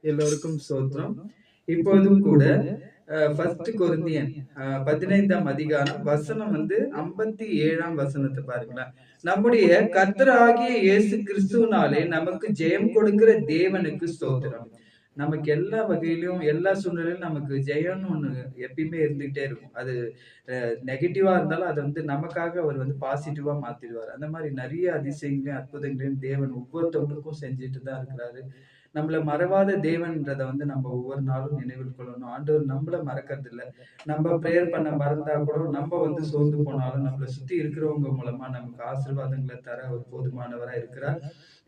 எல்லோருக்கும் ஸ்தோத்திரம். இப்போதும் கூட ஃபர்ஸ்ட் கொரிந்தியன் 15ஆம் அதிகாரம் வசனம் 57ஆம் வசனத்தை பாருங்களேன். நம்முடைய கர்த்தராகிய இயேசு கிறிஸ்துவினாலே நமக்கு ஜெயம் கொடுக்கிற தேவனுக்கு ஸ்தோத்திரம். நமக்கு எல்லா வகையிலும் எல்லா சூழ்நிலையிலும் நமக்கு ஜெயம்னு ஒண்ணு எப்பயுமே இருந்துகிட்டே இருக்கும். அது நெகட்டிவா இருந்தாலும் அதை நமக்காக அவர் பாசிட்டிவா மாத்திடுவார். அந்த மாதிரி நிறைய அதிசயங்களையும் அற்புதங்களையும் தேவன் ஒவ்வொருத்தவங்களுக்கும் செஞ்சுட்டு தான் இருக்கிறாரு. நம்மள மறவாத தேவன்றதை நம்ம ஒவ்வொரு நாளும் நினைவில் கொள்ளணும். ஆண்டவர் நம்மள மறக்கிறது இல்லை. நம்ம பிரேயர் பண்ண மறந்தா கூட நம்ம சோர்ந்து போனாலும் நம்மளை சுத்தி இருக்கிறவங்க மூலமா நமக்கு ஆசீர்வாதங்களை தர ஒரு போதுமானவரா இருக்கிறார்.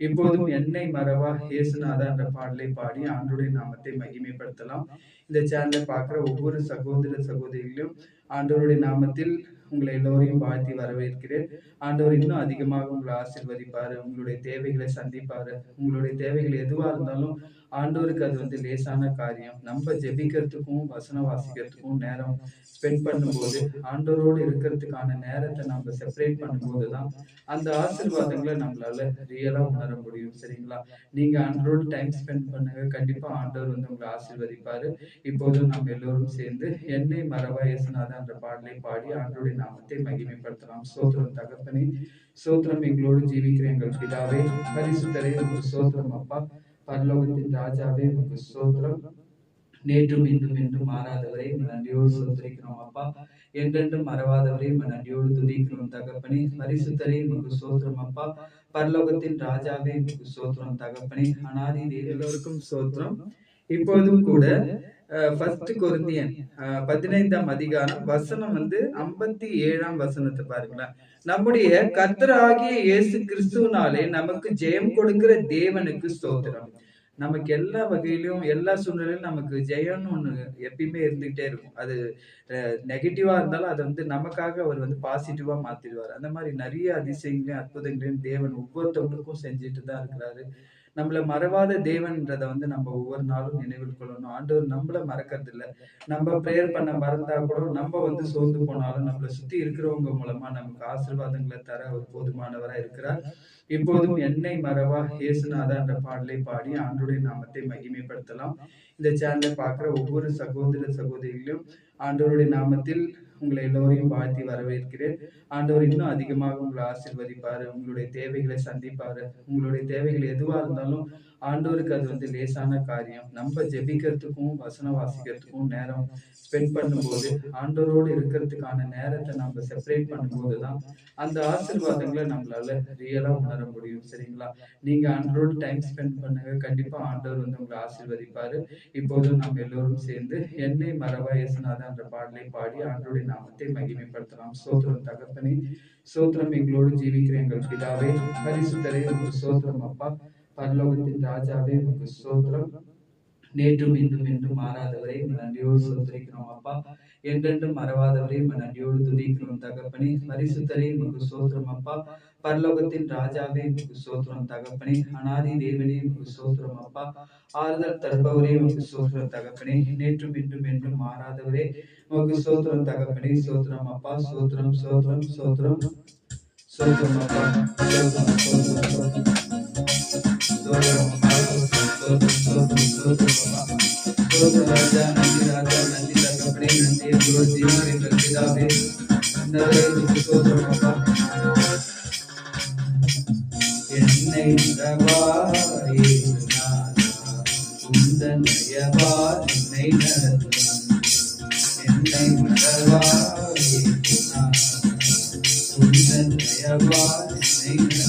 இப்போதும் என்னை மறவா இயேசுநாதா என்ற பாடலை பாடி ஆண்டவருடைய நாமத்தை மகிமைப்படுத்தலாம். இந்த சேனலை பார்க்கிற ஒவ்வொரு சகோதர சகோதரிகளையும் ஆண்டவருடைய நாமத்தில் உங்களை எல்லோரையும் வாழ்த்தி வரவேற்கிறேன். ஆண்டவர் இன்னும் அதிகமாக உங்களை ஆசீர்வதிப்பாரு. உங்களுடைய தேவைகளை சந்திப்பாரு. உங்களுடைய தேவைகள் எதுவா இருந்தாலும் ஆண்டவருக்கு அது லேசான காரியம். நம்ம ஜெபிக்கிறதுக்கும் வசனம் வாசிக்கிறதுக்கும் நேரம் ஸ்பெண்ட் பண்ணும்போது ஆண்டவரோடு இருக்கிறதுக்கான நேரத்தை நம்ம செப்பரேட் பண்ணும்போது தான் அந்த ஆசீர்வாதங்களை நம்மளால ரியலா உணர முடியும். சரிங்களா? நீங்க ஆண்டவரோடு டைம் ஸ்பெண்ட் பண்ணுங்க. கண்டிப்பா ஆண்டவர் உங்களை ஆசீர்வதிப்பாரு. இப்போதும் நம்ம எல்லோரும் சேர்ந்து என்னை மறவா இயேசுநாதா என்ற பாடலை பாடி ஆண்டவருடைய நாமத்தை மகிமைப்படுத்தலாம். ஸ்தோத்திரம் தகப்பனே, ஸ்தோத்திரம் எங்களோடு ஜீவிக்கிற எங்கள் பிதாவே, பரிசுத்தரே உமக்கு ஸ்தோத்திரம் அப்பா. பரலோகத்தின் ராஜாவே உமக்கு ஸ்தோத்திரம். நேற்றும் இன்றும் என்றும் மாறாதவரை நன்றியோடு சோதரிக்கிறோம் அப்பா. என்றென்றும் மறவாதவரை நன்றியோடு துதிக்கிறோம் தகப்பனே. பரிசுத்தரே உமக்கு ஸ்தோத்திரம் அப்பா. பரலோகத்தின் ராஜாவே உமக்கு ஸ்தோத்திரம் தகப்பனே. அனாதி எல்லோருக்கும் ஸ்தோத்திரம். இப்போதும் கூட ஃபர்ஸ்ட் கொரிந்தியன் 15ஆம் அதிகாரம் வசனம் 57ஆம் வசனத்தை பாருங்களேன். நம்முடைய கர்த்தராகிய இயேசு கிறிஸ்துவினாலே நமக்கு ஜெயம் கொடுக்கிற தேவனுக்கு ஸ்தோத்திரம். நமக்கு எல்லா வகையிலும் எல்லா சூழ்நிலையிலும் நமக்கு ஜெயம்னு ஒண்ணு எப்பயுமே இருந்துகிட்டே இருக்கும். அது நெகட்டிவா இருந்தாலும் அதை நமக்காக அவர் பாசிட்டிவா மாத்திடுவார். அந்த மாதிரி நிறைய அதிசயங்களையும் அற்புதங்களையும் தேவன் ஒவ்வொருத்தவங்களுக்கும் செஞ்சுட்டு தான் இருக்கிறாரு. நம்மள மறவாத தேவன்றதை நம்ம ஒவ்வொரு நாளும் நினைவில் கொள்ளணும். ஆண்டவர் நம்மள மறக்கிறது இல்லை. நம்ம பிரேயர் பண்ண மறந்தா கூட நம்ம சோர்ந்து போனாலும் நம்மளை சுத்தி இருக்கிறவங்க மூலமா நமக்கு ஆசீர்வாதங்களை தர ஒரு போதுமானவரா இருக்கிறார். இப்போதும் என்னை மறவா இயேசுநாதா என்ற பாடலை பாடி ஆண்டவருடைய நாமத்தை மகிமைப்படுத்தலாம். இந்த சேனலை பார்க்கிற ஒவ்வொரு சகோதர சகோதரிகளையும் ஆண்டவருடைய நாமத்தில் உங்களை எல்லோரையும் வாழ்த்தி வரவேற்கிறேன். ஆண்டவர் இன்னும் அதிகமாக உங்களை ஆசீர்வதிப்பாரு. உங்களுடைய தேவைகளை சந்திப்பாரு. உங்களுடைய தேவைகள் எதுவா இருந்தாலும் ஆண்டவருக்கு அது லேசான காரியம். நம்ம ஜெபிக்கிறதுக்கும் வசனம் வாசிக்கிறதுக்கும் நேரம் ஸ்பெண்ட் பண்ணும்போது ஆண்டவரோடு இருக்கிறதுக்கான நேரத்தை நம்ம செப்பரேட் பண்ணும்போது தான் அந்த ஆசீர்வாதங்களை நம்மளால ரியலா உணர முடியும். சரிங்களா? நீங்க ஆண்டவரோடு டைம் ஸ்பெண்ட் பண்ணுங்க. கண்டிப்பா ஆண்டவர் உங்களை ஆசீர்வதிப்பாரு. இப்போதும் நம்ம எல்லோரும் சேர்ந்து என்னை மறவா இயேசுநாதா என்ற பாடலை பாடி ஆண்டவருடைய நாமத்தை மகிமைப்படுத்தலாம். ஸ்தோத்திரம் தகப்பனே, ஸ்தோத்திரம் எங்களோடு ஜீவிக்கிற எங்கள் பிதாவே, பரிசுத்தரே உமக்கு ஸ்தோத்திரம் அப்பா. பரலோகத்தின் ராஜாவே உமக்கு ஸ்தோத்திரம். நேற்றும் இன்றும் என்றும் மாறாதவரை நன்றியோடு சோதரிக்கிறோம் அப்பா. என்றென்றும் மறவாதவரை நன்றியோடு துதிக்கிறோம் தகப்பனே. பரிசுத்தரே உமக்கு ஸ்தோத்திரம் அப்பா. பரலோகத்தின் ராஜாவே உமக்கு ஸ்தோத்திரம் தகப்பனே. அனாதி தேவனே உமக்கு ஸ்தோத்திரம் அப்பா. ஆறுதல் தருபவரே உமக்கு ஸ்தோத்திரம் தகப்பனே. நேற்றும் இன்றும் என்றும் மாறாதவரே உமக்கு ஸ்தோத்திரம் தகப்பனே. ஸ்தோத்திரம் அப்பா. ஸ்தோத்திரம் ஸ்தோத்திரம் ஸ்தோத்திரம் ஸ்தோத்திரம் அப்பா. ஸ்தோத்திரம் ஸ்தோத்திரம் ராஜா நன்றி ராஜா நன்றி தகப்பனே. நன்றி எங்களோடு ஜீவிக்கிற பிதாவே, என்னை உந்தன்மையவார் என்னை நடத்தும். என்னை மறவார் உந்தன்மையவார் என்னை